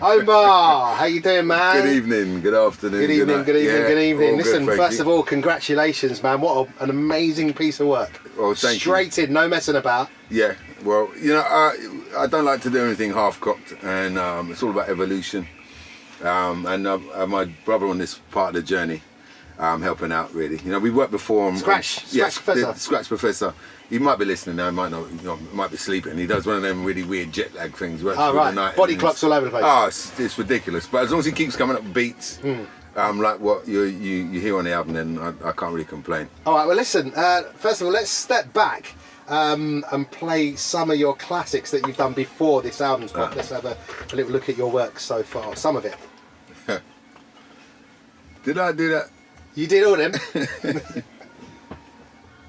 Omar, how you doing, man? Good evening, good afternoon, good evening, good evening, yeah, good evening. Listen, good, first of all, congratulations, man. What an amazing piece of work. Well, thank Straight you. in, no messing about. Yeah, well, you know, I don't like to do anything half-cocked, and it's all about evolution. And my brother on this part of the journey, helping out really. You know, we worked before. Scratch Professor. The Scratch Professor. He might be listening now. He might not. You know, might be sleeping. He does one of them really weird jet lag things. Works Oh, through right. the night Body clocks all over the place. Oh, it's ridiculous. But as long as he keeps coming up with beats, like what you hear on the album, then I can't really complain. All right. Well, listen. First of all, let's step back and play some of your classics that you've done before this album's got. Let's have a little look at your work so far. Some of it. Did I do that? You did all them.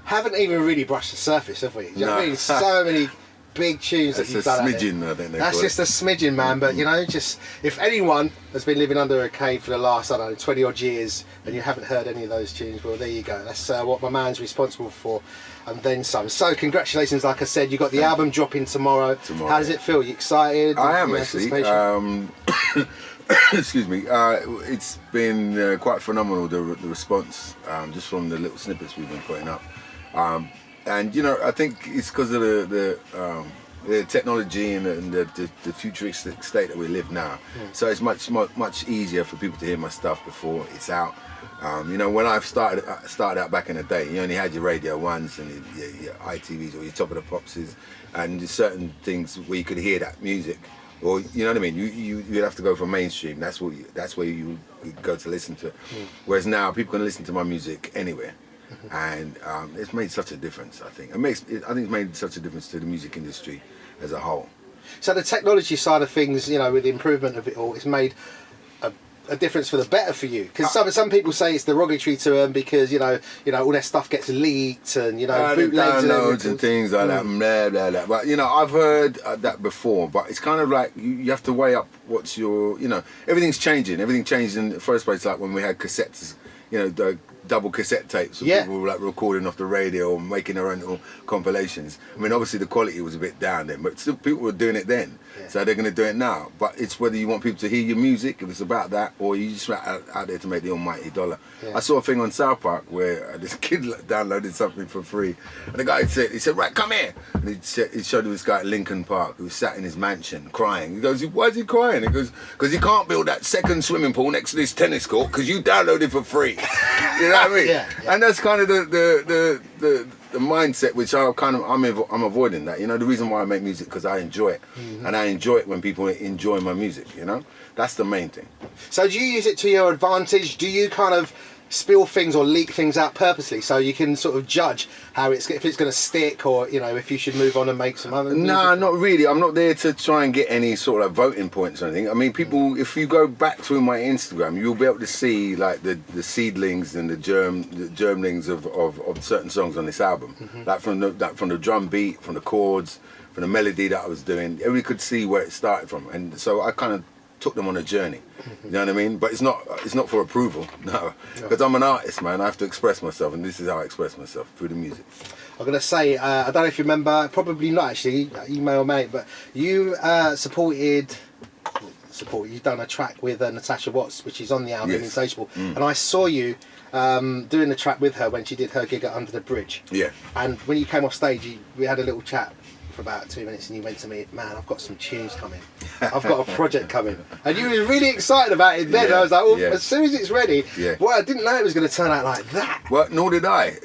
Haven't even really brushed the surface, have we? Do you know what I mean? So many big tunes that you've done. That's a smidgen, I think they That's call just a smidgen, man. But you know, just if anyone has been living under a cave for the last, I don't know, 20 odd years, and you haven't heard any of those tunes, well, there you go. That's what my man's responsible for, and then some. So congratulations, like I said, you got the album dropping tomorrow. How does it feel? You excited? I am actually. Excuse me. It's been quite phenomenal, the response, just from the little snippets we've been putting up. And you know, I think it's because of the technology and the futuristic state that we live now. So it's much easier for people to hear my stuff before it's out. You know, when I started out back in the day, you only had your Radio 1s and your ITVs or your Top of the Popses, and certain things where you could hear that music. Or you know what I mean? You'd have to go for mainstream. That's where you go to listen to it. Whereas now people can listen to my music anywhere, and it's made such a difference. I think it's made such a difference to the music industry as a whole. So the technology side of things, you know, with the improvement of it all, it's made a difference for the better for you. Because some people say it's derogatory to them because you know all their stuff gets leaked and bootlegs downloads and things like that. Blah, blah, blah. But you know, I've heard that before. But it's kind of like you have to weigh up what's your, you know, everything's changing. Everything changed in the first place, like when we had cassettes. You know, the double cassette tapes. So people were like recording off the radio or making their own little compilations. I mean, obviously the quality was a bit down then, but still people were doing it then. So they're going to do it now. But it's whether you want people to hear your music, if it's about that, or you just out there to make the almighty dollar. I saw a thing on South Park where this kid downloaded something for free, and the guy said, right, come here. And he showed this guy at Lincoln Park who sat in his mansion crying. He goes, why is he crying? He goes, because he can't build that second swimming pool next to this tennis court because you downloaded for free. You know what I mean? And that's kind of the mindset which I'm avoiding that. You know, the reason why I make music because I enjoy it, and I enjoy it when people enjoy my music. You know, that's the main thing. So do you use it to your advantage? Do you kind of spill things or leak things out purposely so you can sort of judge how if it's going to stick, or you know, if you should move on and make some other music? No, not really. I'm not there to try and get any sort of voting points or anything. I mean, people, if you go back through my Instagram, you'll be able to see like the seedlings and the germlings of certain songs on this album. Like from the drum beat, from the chords, from the melody that I was doing. Everybody could see where it started from, and so I kind of took them on a journey. You know what I mean? But it's not for approval, no. Because I'm an artist, man. I have to express myself, and this is how I express myself, through the music. I'm going to say, I don't know if you remember, probably not actually, you may or may, but you you've done a track with Natasha Watts, which is on the album, Insatiable. And I saw you doing the track with her when she did her gig at Under the Bridge. And when you came off stage, we had a little chat for about 2 minutes, and you went to me, man, I've got some tunes coming. I've got a project coming. And you were really excited about it then. I was like, well, as soon as it's ready, well, I didn't know it was going to turn out like that. Well, nor did I,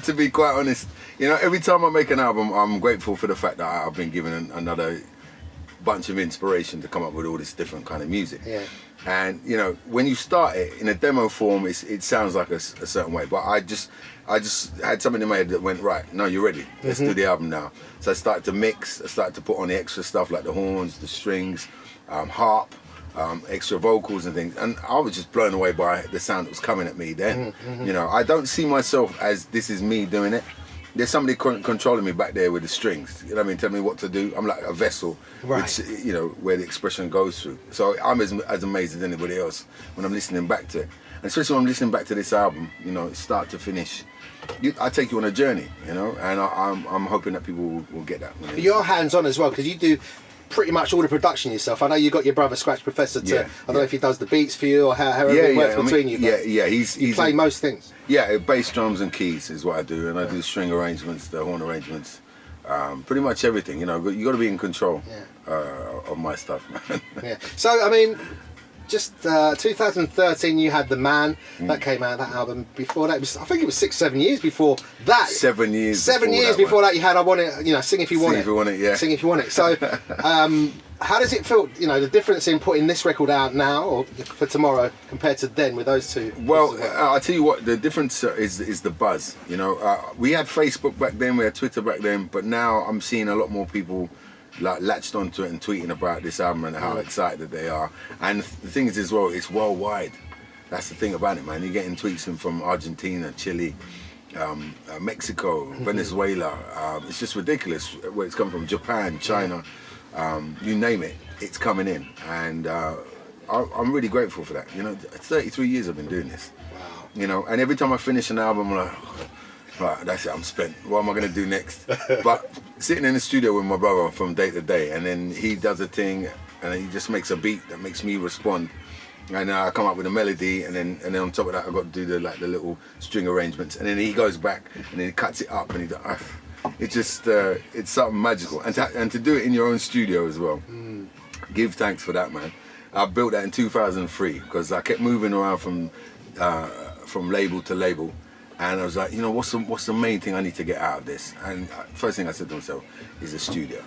to be quite honest. You know, every time I make an album, I'm grateful for the fact that I've been given another bunch of inspiration to come up with all this different kind of music. And you know, when you start it in a demo form, it sounds like a certain way, but I just had something in my head that went, right, no, you're ready, let's do the album now. So I started to mix, I started to put on the extra stuff like the horns, the strings, harp, extra vocals and things, and I was just blown away by the sound that was coming at me then. You know, I don't see myself as this is me doing it. There's somebody controlling me back there with the strings, you know what I mean, telling me what to do. I'm like a vessel, which, you know, where the expression goes through. So I'm as amazed as anybody else when I'm listening back to it. And especially when I'm listening back to this album, you know, start to finish, I take you on a journey, you know, and I'm hoping that people will get that. You're hands-on as well, because you do pretty much all the production yourself. I know you got your brother Scratch Professor to. I don't know if he does the beats for you or how it works between you. He's play most things. Yeah, bass, drums, and keys is what I do, and I do string arrangements, the horn arrangements, pretty much everything. You know, you got to be in control of my stuff, man. Yeah. So I mean, just 2013, you had The Man that came out, that album. Before that, I think it was 6-7 years before that. 7 years. 7 years before that, you had I Want It. You know, Sing If You Want It. Sing If You Want It, yeah. Sing If You Want It. So, how does it feel? You know, the difference in putting this record out now or for tomorrow compared to then with those two. Well, I'll tell you what, the difference is the buzz. You know, we had Facebook back then, we had Twitter back then, but now I'm seeing a lot more people like latched onto it and tweeting about this album and how excited they are. And the thing is as well, it's worldwide. That's the thing about it, man. You're getting tweets from Argentina, Chile, Mexico, Venezuela. It's just ridiculous where it's come from. Japan, China, you name it, it's coming in. And I'm really grateful for that. You know, 33 years I've been doing this. Wow. You know, and every time I finish an album, I'm like, right, that's it, I'm spent. What am I going to do next? But sitting in the studio with my brother from day to day, and then he does a thing, and he just makes a beat that makes me respond. And I come up with a melody, and then on top of that, I've got to do the little string arrangements. And then he goes back, and then he cuts it up, and it's just, it's something magical. And to do it in your own studio as well. Give thanks for that, man. I built that in 2003, because I kept moving around from label to label. And I was like, you know, what's the main thing I need to get out of this? And first thing I said to myself is a studio.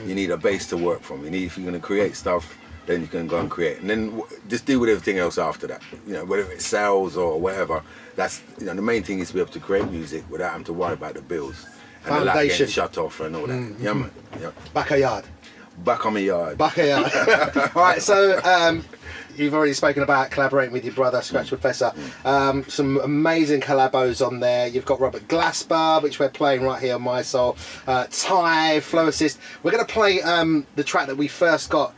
You need a base to work from. If you're going to create stuff, then you can go and create. And then just deal with everything else after that. You know, whether it sells or whatever. That's, you know, the main thing is to be able to create music without having to worry about the bills. And the light getting shut off and all that. Yeah, man. Yeah. Backyard. Back on my yard. Backyard. All right, so you've already spoken about collaborating with your brother, Scratch Professor. Some amazing collabos on there. You've got Robert Glasper, which we're playing right here on Mi-Soul. Ty, Flow Assist. We're going to play the track that we first got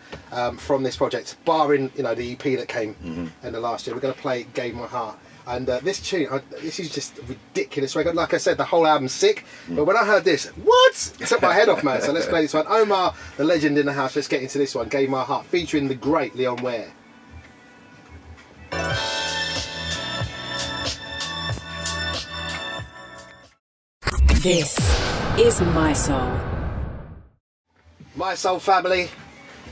from this project, barring, you know, the EP that came in the last year. We're going to play Gave My Heart. And this tune, this is just a ridiculous record. Like I said, the whole album's sick. But when I heard this, what? It took my head off, man. So let's play this one. Omar, the legend in the house. Let's get into this one. Gave My Heart, featuring the great Leon Ware. This is Mi-Soul. Mi-Soul family,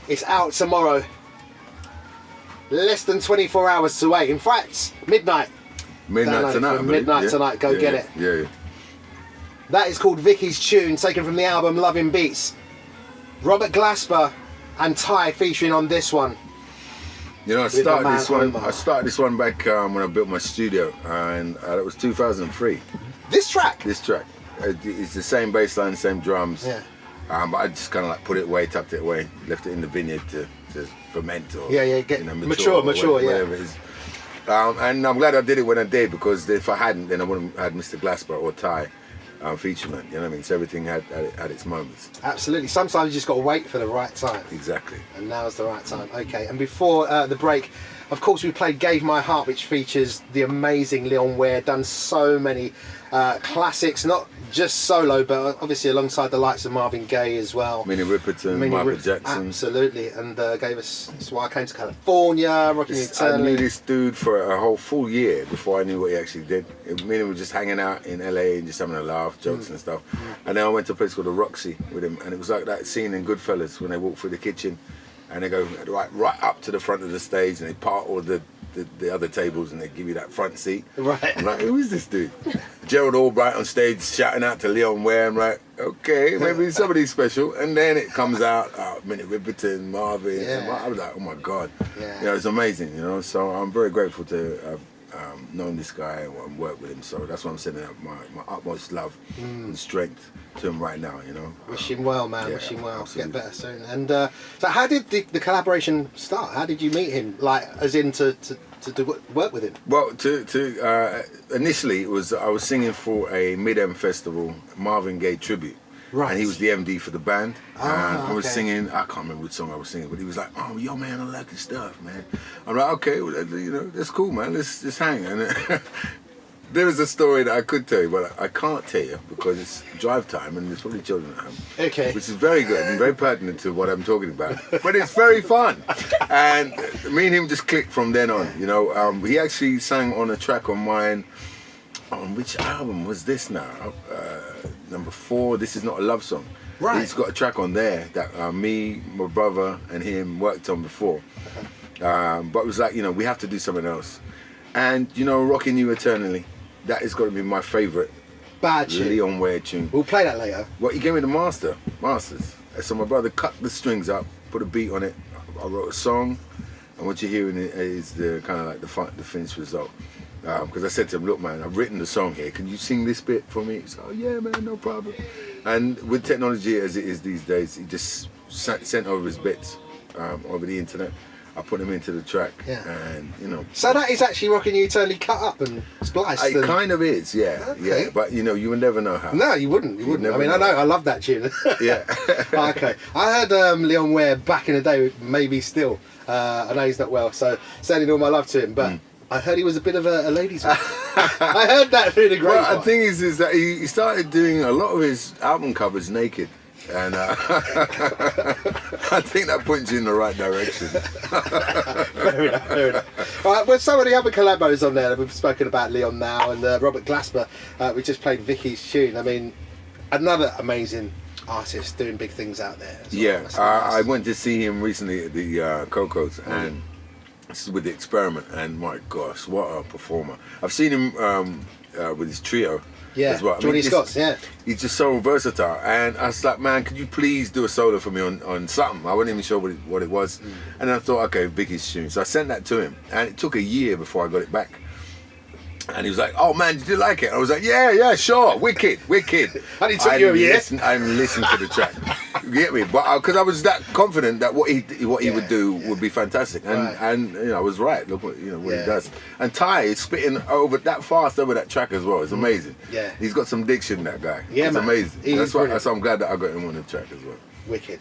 it's out tomorrow. Less than 24 hours to wait. In fact, midnight. Midnight tonight. Midnight tonight. Go get it. Yeah. That is called Vicky's Tune, taken from the album Loving Beats. Robert Glasper and Ty featuring on this one. You know, I started this one back when I built my studio, and it was 2003. This track? This track. It's the same bass line, same drums. Yeah. But I just kind of like put it away, tucked it away, left it in the vineyard to ferment or get you know, mature, whatever it is. And I'm glad I did it when I did, because if I hadn't, then I wouldn't have had Mr. Glasper or Ty featuring it. You know what I mean? So everything had its moments. Absolutely. Sometimes you just got to wait for the right time. Exactly. And now's the right time. Okay. And before the break, of course, we played Gave My Heart, which features the amazing Leon Ware. Done so many classics, not just solo, but obviously alongside the likes of Marvin Gaye as well. Minnie Riperton, Michael Jackson. Absolutely. And gave us, that's why I came to California, Rocking Eternally. I knew this dude for a whole full year before I knew what he actually did. Me and him were just hanging out in LA and just having a laugh, jokes and stuff. And then I went to a place called the Roxy with him, and it was like that scene in Goodfellas when they walk through the kitchen and they go right up to the front of the stage, and they part all the other tables, and they give you that front seat. Right. I'm like, who is this dude? Gerald Albright on stage shouting out to Leon Ware. I'm like, okay, maybe somebody's special. And then it comes out, Minnie Riperton, Marvin. And I was like, oh my God. Yeah. You know, it's amazing, you know. So I'm very grateful to have known this guy and worked with him. So that's why I'm sending out my utmost love and strength to him right now, you know. Wish him well, man. Yeah, wish him well. absolutely. Get better soon. And so how did the collaboration start? How did you meet him? Like, as in to work with him? Well, initially it was I was singing for a Mid-End festival, Marvin Gaye tribute. Right. And he was the MD for the band. And I was okay. singing, I can't remember which song I was singing, but he was like, oh, yo, man, I like your stuff, man. I'm like, okay, well, you know, that's cool, man. Let's just hang. And There is a story that I could tell you, but I can't tell you because it's drive time and there's probably children at home. Okay. Which is very good and very pertinent to what I'm talking about. But it's very fun. And me and him just clicked from then on. You know, he actually sang on a track on mine. On which album was this now? Number 4, This Is Not a Love Song. Right. He's got a track on there that me, my brother, and him worked on before. But it was like, you know, we have to do something else. And, you know, Rocking You Eternally, that is going to be my favourite Bad tune. Leon Ware tune. We'll play that later. Well, he gave me the masters. So my brother cut the strings up, put a beat on it. I wrote a song, and what you're hearing is the kind of like the finished result. Because I said to him, look man, I've written the song here, can you sing this bit for me? He said, oh yeah man, no problem. And with technology as it is these days, he just sent over his bits over the internet. I put them into the track, and you know. So that is actually Rocking You Eternally cut up and spliced. It kind of is, yeah, Okay. yeah. But you know, you would never know how. No, you wouldn't. You wouldn't. I mean, I know. I love that tune. Yeah. Okay. I heard Leon Ware back in the day, maybe still. I know he's not well, so sending all my love to him. But I heard he was a bit of a ladies' man. I heard that through the grapevine. Well, the thing is that he started doing a lot of his album covers naked. And I think that points you in the right direction. Fair enough, fair enough. All right, with some of the other collabos on there, we've spoken about Leon now and Robert Glasper. We just played Vicky's tune. I mean, another amazing artist doing big things out there. Yeah, I went to see him recently at the Cocos, and this is with the Experiment, and my gosh, what a performer. I've seen him with his trio. Yeah, as well. Johnny Scott's, yeah. He's just so versatile, and I was like, man, could you please do a solo for me on something? I wasn't even sure what it was, and I thought, okay, Vicky's tune. So I sent that to him, and it took a year before I got it back. And he was like, oh man, did you like it? I was like, yeah, sure, wicked. And it took you a year? I listened to the track. You get me? But because I was that confident that what he would do would be fantastic, and you know, I was right. Look what he does. And Ty is spitting over that fast over that track as well. It's amazing. Yeah, he's got some diction, that guy. Yeah, it's man. amazing. That's why I'm glad that I got him on the track as well. Wicked.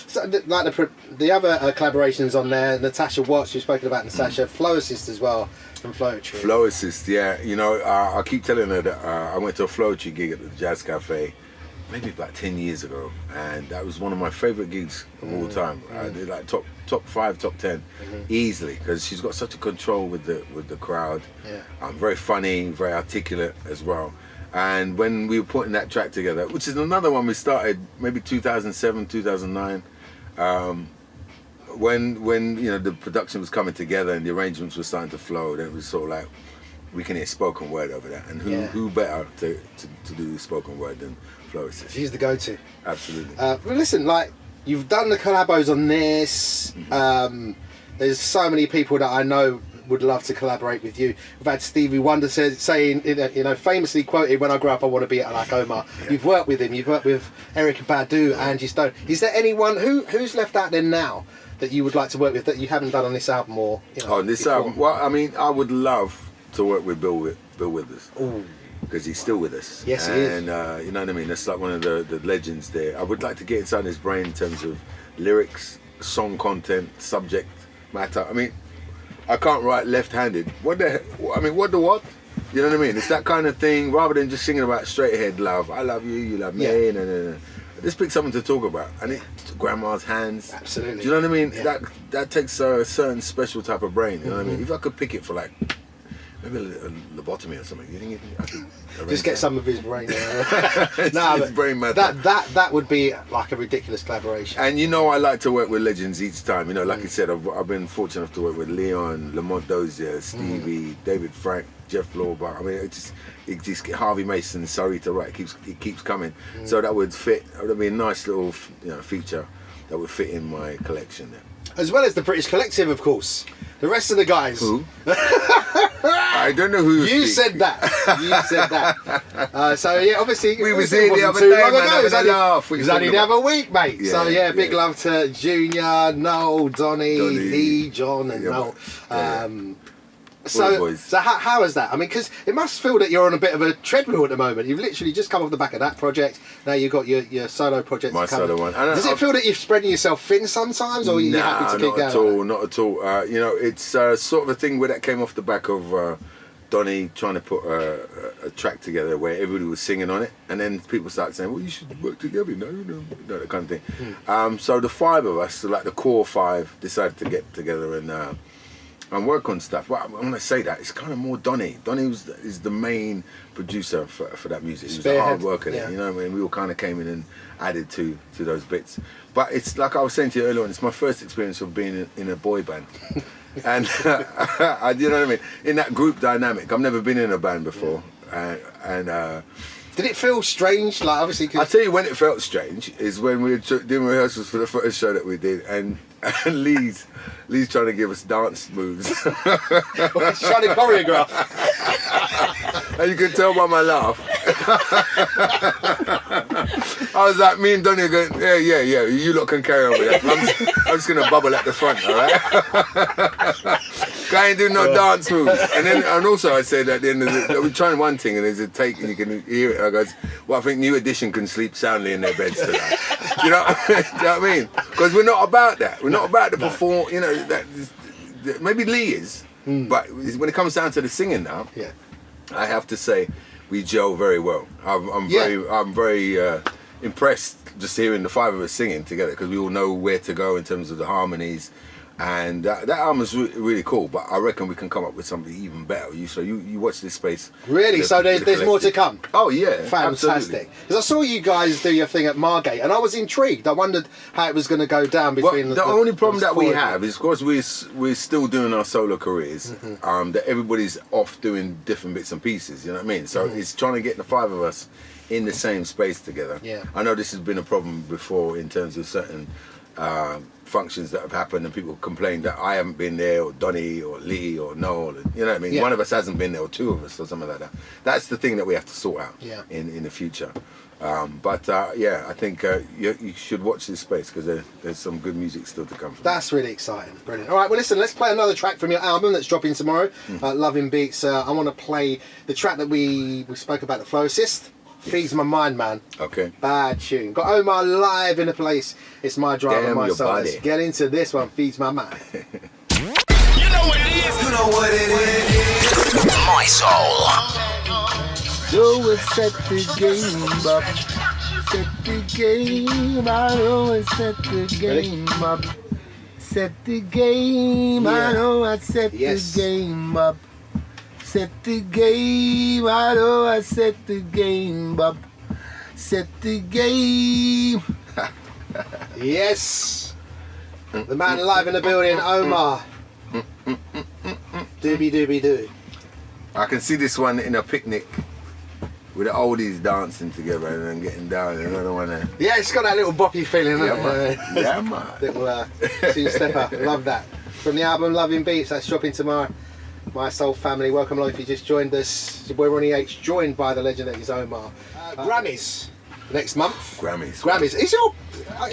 So like the other collaborations on there, Natasha Watts, we've spoken about Natasha, Flow Assist as well from Flowetry. Flow Assist, yeah. You know, I keep telling her that I went to a Flowetry gig at the Jazz Cafe maybe about 10 years ago, and that was one of my favourite gigs of all time. I did like top 5, top 10 easily, because she's got such a control with the crowd. Yeah. Very funny, very articulate as well. And when we were putting that track together, which is another one we started maybe 2007, 2009, when you know the production was coming together and the arrangements were starting to flow, then it was sort of like we can hear spoken word over that, and who better to do spoken word than Flow Assist? She's the go-to. Absolutely. Well, listen, like you've done the collabos on this. There's so many people that I know would love to collaborate with you. We've had Stevie Wonder saying, you know, famously quoted, "When I grow up, I want to be like Omar." Yeah. You've worked with him. You've worked with Erykah Badu, Angie Stone. Is there anyone who's left out there now that you would like to work with that you haven't done on this album or? You know, on this before? album, well, I mean, I would love to work with Bill Withers. Because he's still with us. Yes, he is. And you know what I mean? That's like one of the legends there. I would like to get inside his brain in terms of lyrics, song content, subject matter. I mean, I can't write left-handed. What? You know what I mean? It's that kind of thing, rather than just singing about straight-ahead love. I love you, you love me, no. Just pick something to talk about. And it's grandma's hands. Absolutely. Do you know what I mean? Yeah. That takes a certain special type of brain, you know what I mean? If I could pick it for like, maybe a lobotomy or something, you think I could just get some of his brain. His brain matter. That would be like a ridiculous collaboration. And you know, I like to work with legends each time. You know, like I said, I've been fortunate enough to work with Leon, Lamont Dozier, Stevie, David Frank, Jeff Lorber. I mean, it just Harvey Mason, Sarita Wright. It keeps coming. So that would fit. That would be a nice little feature that would fit in my collection there. As well as the British Collective, of course. The rest of the guys. Who? I don't know who you said that. You said that. So yeah, obviously we was here the other day, man. It was only the other week, mate. Yeah, so yeah, big love to Junior, Noel, Donny, Lee, John, and Noel. So how is that? I mean, because it must feel that you're on a bit of a treadmill at the moment. You've literally just come off the back of that project. Now you've got your solo project. My solo one. Does it feel that you're spreading yourself thin sometimes, or are you happy to keep going? Not at all. You know, it's sort of a thing where that came off the back of Donnie trying to put a track together where everybody was singing on it, and then people started saying, well, you should work together, that kind of thing. So the five of us, like the core five, decided to get together and work on stuff. Well, when I say that, it's kind of more Donnie. Donnie is the main producer for that music. He was a hard worker there, you know what I mean? We all kind of came in and added to those bits. But it's like I was saying to you earlier on, it's my first experience of being in a boy band. And you know what I mean? In that group dynamic, I've never been in a band before. Did it feel strange? Like, obviously, I'll tell you when it felt strange is when we were doing rehearsals for the first show that we did, and Lee's trying to give us dance moves. She's trying to choreograph. And you could tell by my laugh. I was like, me and Donnie are going, yeah, you lot can carry on with that. I'm just going to bubble at the front, all right? I ain't doing no dance moves. And also I said at the end of we're trying one thing and there's a take and you can hear it. And I goes, well, I think New Edition can sleep soundly in their beds tonight. Do you know what I mean? Because we're not about that. We're not about the perform. You know, maybe Lee is, but when it comes down to the singing now, I have to say we gel very well. I'm very impressed just hearing the five of us singing together because we all know where to go in terms of the harmonies. And that album is really cool, but I reckon we can come up with something even better. So you watch this space. Really? So there's more to come? Oh, yeah. Fantastic. Because I saw you guys do your thing at Margate, and I was intrigued. I wondered how it was going to go down between the only problem that we have is, of course, we're still doing our solo careers, that everybody's off doing different bits and pieces, you know what I mean? So it's trying to get the five of us in the same space together. Yeah. I know this has been a problem before in terms of certain functions that have happened and people complain that I haven't been there, or Donnie or Lee or Noel, you know what I mean? One of us hasn't been there, or two of us, or something like that. That's the thing that we have to sort out in the future. I think you should watch this space because there's some good music still to come from. That's really exciting. Brilliant. All right, well, listen, let's play another track from your album that's dropping tomorrow, Loving Beats. I want to play the track that we spoke about, the Flow Assist. Feeds My Mind, man. Okay. Bad tune. Got Omar live in the place. It's my drive and my soul. Let's get into this one. Feeds My Mind. You know what it is. You know what it is. My Soul. So it's set the game up. Set the game. I know I set the game up. Set the game. I know I set the game up. Set the game, I know I set the game up. Set the game. Yes. The man live in the building, Omar. Doobie doobie doo. I can see this one in a picnic with the oldies dancing together and then getting down. And I don't want to. Yeah, it's got that little boppy feeling, Yeah, hasn't man. Yeah, man. Little two-stepper. Love that. From the album Loving Beats, that's dropping tomorrow. My Soul family, welcome along if you just joined us. We're Ronnie H, joined by the legend that is Omar. Grammys next month. Grammys. Is your...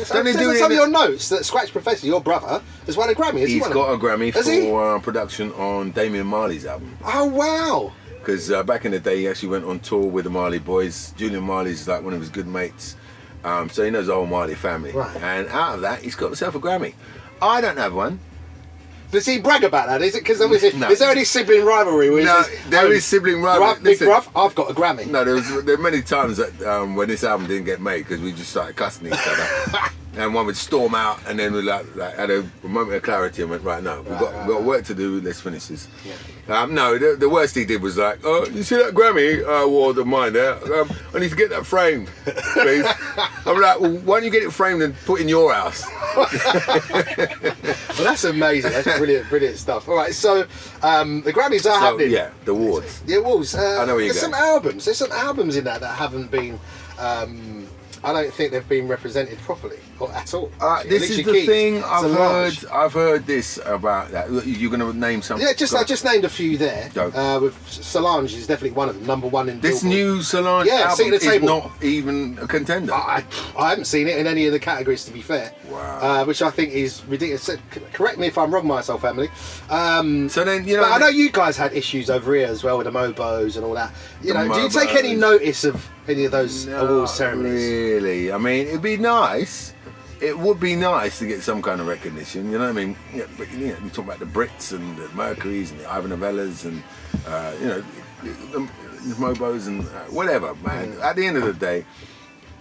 Some of your notes that Scratch Professor, your brother, has won a Grammy. He's got a Grammy for production on Damian Marley's album. Oh, wow. Because back in the day, he actually went on tour with the Marley Boys. Julian Marley's like one of his good mates. So he knows the whole Marley family. Right. And out of that, he's got himself a Grammy. I don't have one. Does he brag about that? Is it because is there any sibling rivalry? No, there is sibling rivalry. Big Gruff, I've got a Grammy. No, there were many times that when this album didn't get made because we just started cussing each other, and one would storm out, and then we like had a moment of clarity and went, right, no, we've got work to do. Let's finish this. Yeah. No, the worst he did was like, oh, you see that Grammy award of mine there? I need to get that framed, please. I'm like, well, why don't you get it framed and put in your house? Well, that's amazing. That's brilliant stuff. All right, so the Grammys are happening. Yeah, the awards. The awards. I know where you're going. There's some albums in that haven't been. I don't think they've been represented properly or at all. This is the thing I've heard this about that. You're going to name something? Yeah, I just named a few there. With Solange is definitely one of them. Number one in this Billboard. new Solange album is not even a contender. I haven't seen it in any of the categories, to be fair. Wow. Which I think is ridiculous. Correct me if I'm wrong, My Soul family. So then, you know, but I know you guys had issues over here as well with the Mobos and all that. You know, do you take any notice of any of those awards ceremonies? Really, I mean, it'd be nice it would be nice to get some kind of recognition, you know what I mean? Yeah, but you talk about the Brits and the Mercurys and the Ivan Novellas and the Mobos and whatever, man. At the end of the day,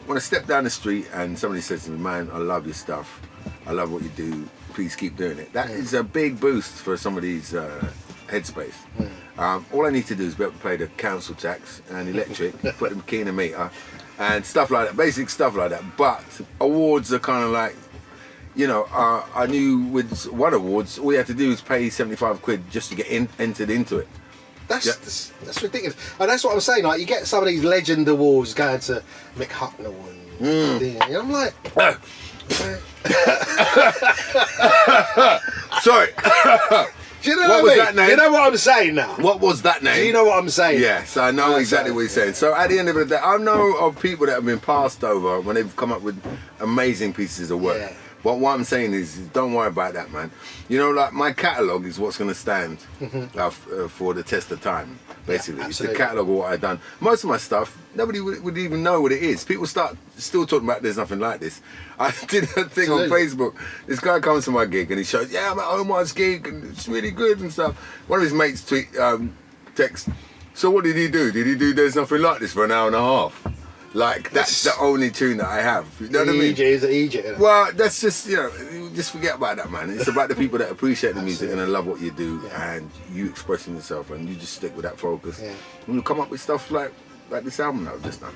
when I step down the street and somebody says to me, man, I love your stuff, I love what you do, please keep doing it. That is a big boost for somebody's headspace. All I need to do is be able to pay the council tax and electric, put the key in the meter, and stuff like that, basic stuff like that. But awards are kind of like, I knew with one awards, all you had to do was pay 75 quid just to get entered into it. That's ridiculous. And that's what I'm saying, like, you get some of these legend awards going to Mick Hucknall and I'm like... Sorry. Do you know what was that name? Do you know what I'm saying now? What was that name? Do you know what I'm saying? Yes, I know exactly what you're saying. So at the end of the day, I know of people that have been passed over when they've come up with amazing pieces of work. Yeah. But what I'm saying is don't worry about that, man. Like my catalogue is what's going to stand for the test of time, basically. Yeah, it's the catalogue of what I've done. Most of my stuff, nobody would even know what it is. People start still talking about there's nothing like this. I did a thing on Facebook. This guy comes to my gig and he shows, I'm at Omar's gig and it's really good and stuff. One of his mates text, so what did he do? Did he do There's Nothing Like This for an hour and a half? Like, that's the only tune that I have. You know what I mean? EJ. Well, that's just, just forget about that, man. It's about the people that appreciate the music and they love what you do and you expressing yourself and you just stick with that focus. Yeah. And you come up with stuff like this album that I've just done.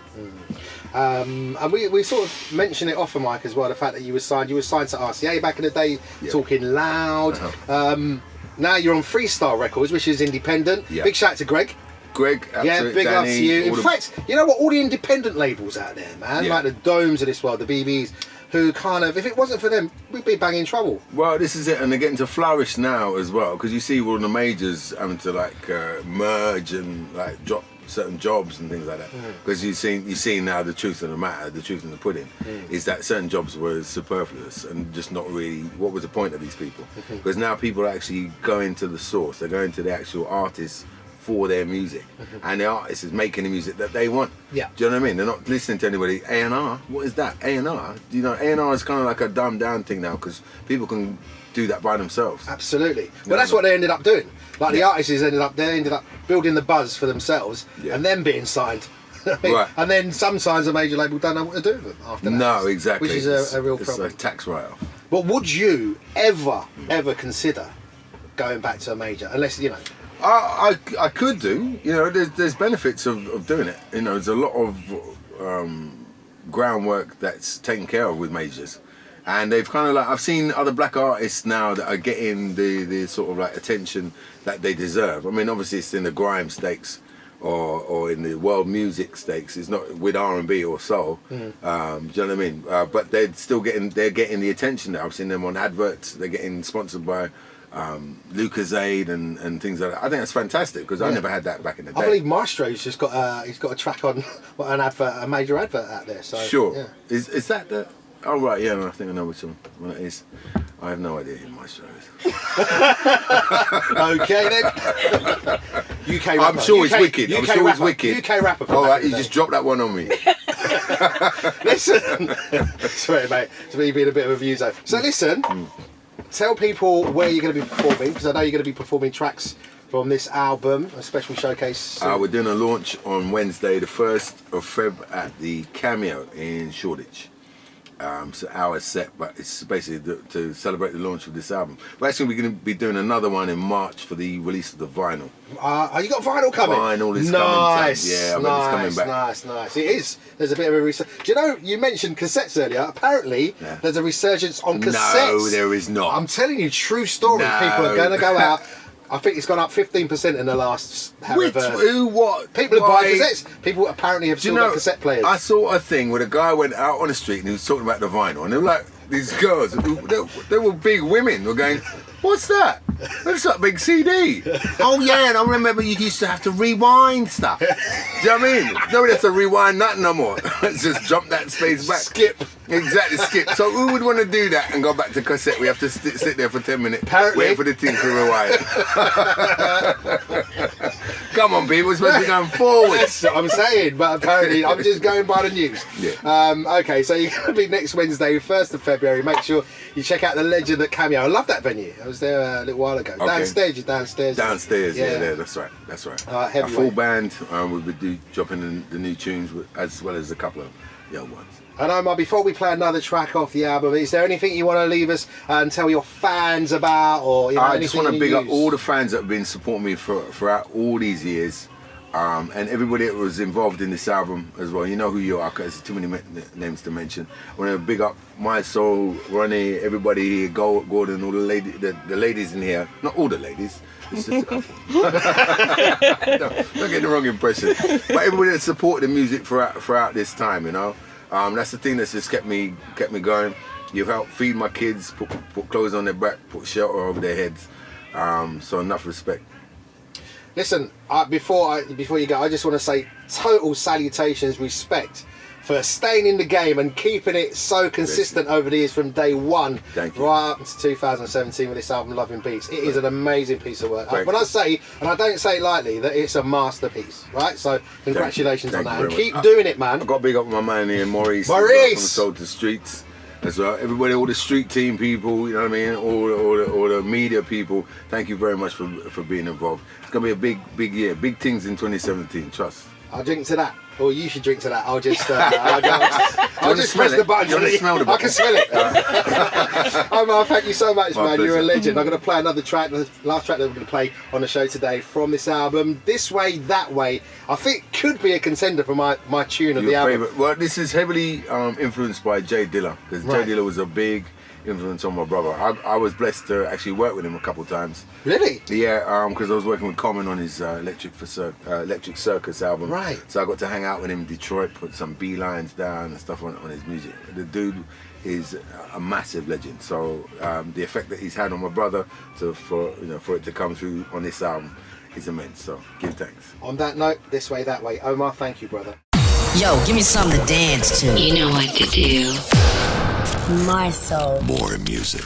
And we sort of mention it off of Mike as well, the fact that you were signed to RCA back in the day, Talking Loud. Now you're on Freestyle Records, which is independent. Yeah. Big shout out to Greg, big up to you. In fact, you know what? All the independent labels out there, man, like the Domes of this world, the BBs, who kind of, if it wasn't for them, we'd be banging trouble. Well, this is it, and they're getting to flourish now as well, because you see all the majors having to merge and drop certain jobs and things like that. Because you've seen now the truth of the matter, the truth in the pudding, is that certain jobs were superfluous and just not really. What was the point of these people? Because now people are actually going to the source. They're going to the actual artists for their music, and the artist is making the music that they want. Yeah. Do you know what I mean? They're not listening to anybody. A&R, what is that? A&R? A&R is kind of like a dumbed down thing now because people can do that by themselves. Absolutely. Well, that's what they ended up doing. Like the artists ended up building the buzz for themselves and then being signed. Right. And then sometimes a major label don't know what to do with them after that. No, exactly. Which is a real problem. It's a tax write-off. But would you ever consider going back to a major? Unless, I could do. There's benefits of doing it. There's a lot of groundwork that's taken care of with majors, and they've kind of I've seen other black artists now that are getting the sort of attention that they deserve. I mean, obviously it's in the grime stakes or in the world music stakes. It's not with R&B or soul. Do you know what I mean? But they're still getting the attention that I've seen them on adverts. They're getting sponsored by Lucozade and things like that. I think that's fantastic because I never had that back in the day. I believe Maestro's just got he's got a track on a major advert out there. So sure. Yeah. Is that the? Oh right, yeah. I think I know which one it is. I have no idea who Maestro is. Okay then. UK rapper. I'm sure it's wicked. I'm sure it's wicked. UK rapper. All right, you just dropped that one on me. Listen, sorry mate, it's me being a bit of a muso. So listen. Tell people where you're going to be performing, because I know you're going to be performing tracks from this album, a special showcase. We're doing a launch on Wednesday, the 1st of Feb at the Cameo in Shoreditch. It's an hour set, but it's basically to celebrate the launch of this album. We're actually going to be doing another one in March for the release of the vinyl. You got vinyl coming? Vinyl is coming. Yeah, it's coming back. Nice. It is. There's a bit of a resurgence. Do you know, you mentioned cassettes earlier. Apparently, there's a resurgence on cassettes. No, there is not. I'm telling you, true story. No. People are going to go out. I think it's gone up 15% in the last. What? People are buying cassettes. People apparently have still got cassette players. I saw a thing where a guy went out on the street and he was talking about the vinyl, and they were like, these girls, they were big women, were going, what's that? That's like a big CD. Oh yeah, and I remember you used to have to rewind stuff. Do you know what I mean? Nobody has to rewind nothing no more. Just jump that space back. Skip. Exactly, skip. So who would want to do that and go back to cassette? We have to sit there for 10 minutes, apparently. wait for the thing to rewind. Come on, people, we're supposed to be going forward. That's what I'm saying, but apparently I'm just going by the news. Yeah. Okay, so you're going to be next Wednesday, 1st of February. Make sure you check out the Legend at Cameo. I love that venue. I was there a little while ago. Okay. Downstairs, you're downstairs. Downstairs, yeah, that's right. A full band. We'll be dropping the new tunes as well as a couple of young ones. And Omar, before we play another track off the album, is there anything you want to leave us and tell your fans about, or I just want to big up all the fans that have been supporting me throughout all these years, and everybody that was involved in this album as well. You know who you are, because there's too many names to mention. I want to big up Mi-Soul, Ronnie, everybody here, Gordon, all the ladies in here. Not all the ladies. It's just a couple. Don't get the wrong impression. But everybody that supported the music throughout this time, you know. That's the thing that's just kept me going. You've helped feed my kids, put clothes on their back, put shelter over their heads. So enough respect. Listen, before you go, I just want to say total salutations, respect for staying in the game and keeping it so consistent over the years from day one right up to 2017 with this album Loving Beats. It is an amazing piece of work. When I say, and I don't say it lightly, that it's a masterpiece, right? So congratulations on that, and keep doing it, man. I've got to big up my man here, Maurice. From Soul to Streets as well. Everybody, all the street team people, you know what I mean, all the media people, thank you very much for being involved. It's going to be a big year, big things in 2017, trust. I'll drink to that. Or you should drink to that. I'll just press the button. I can smell it. Omar, thank you so much, man. Pleasure. You're a legend. I'm going to play another track, the last track that we're going to play on the show today from this album. This Way, That Way, I think could be a contender for my tune of the album. Favorite. Well, this is heavily influenced by Jay Dilla, because Jay Dilla was a big influence on my brother. I was blessed to actually work with him a couple of times. Really? Yeah, because I was working with Common on his Electric Circus album. Right. So I got to hang out with him in Detroit, put some B-lines down and stuff on his music. The dude is a massive legend. So the effect that he's had on my brother for it to come through on this album is immense. So give thanks. On that note, This Way, That Way. Omar, thank you, brother. Yo, give me something to dance to. You know what to do. My Soul. More music.